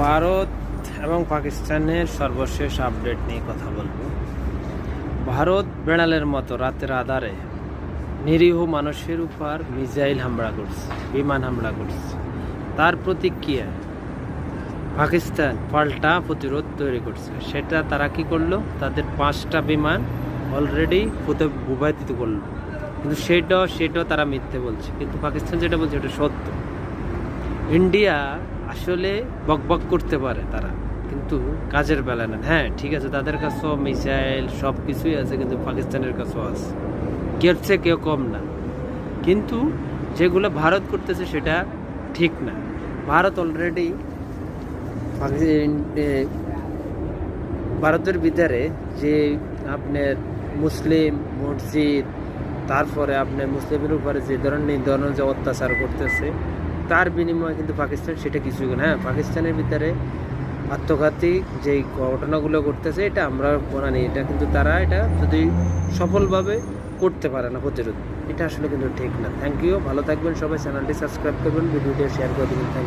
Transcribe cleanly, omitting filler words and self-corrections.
ভারত এবং পাকিস্তানের সর্বশেষ আপডেট নিয়ে কথা বলবো। ভারত বেড়ালের মতো রাতের আধারে নিরীহ মানুষের উপর মিসাইল হামলা করছে, বিমান হামলা করছে। তার প্রতিক্রিয়া পাকিস্তান পাল্টা প্রতিরোধ তৈরি করছে। সেটা তারা কি করলো? তাদের 5টা বিমান অলরেডি ভূপাতিত করলো, কিন্তু সেটাও তারা মিথ্যে বলছে। কিন্তু পাকিস্তান যেটা বলছে এটা সত্য। ইন্ডিয়া আসলে বকবক করতে পারে তারা, কিন্তু কাজের বেলা না। হ্যাঁ ঠিক আছে, তাদের কাছেও মিসাইল সব কিছুই আছে, কিন্তু পাকিস্তানের কাছেও আছে, কেউ চেয়ে কেউ কম না। কিন্তু যেগুলো ভারত করতেছে সেটা ঠিক না। ভারত অলরেডি ভারতের ভিতরে যে আপনার মুসলিম মসজিদ, তারপরে আপনার মুসলিমের উপরে যে ধরনের যে অত্যাচার করতেছে, তার বিনিময়ে কিন্তু পাকিস্তান সেটা কিছুই না। হ্যাঁ, পাকিস্তানের ভিতরে আত্মঘাতী যেই ঘটনাগুলো করতেছে এটা আমরা মানি, এটা কিন্তু তারা এটা যদি সফলভাবে করতে পারে না প্রতিরোধ, এটা আসলে কিন্তু ঠিক না। থ্যাংক ইউ, ভালো থাকবেন সবাই, চ্যানেলটি সাবস্ক্রাইব করবেন, ভিডিওটি শেয়ার করে দেবেন। Thank you.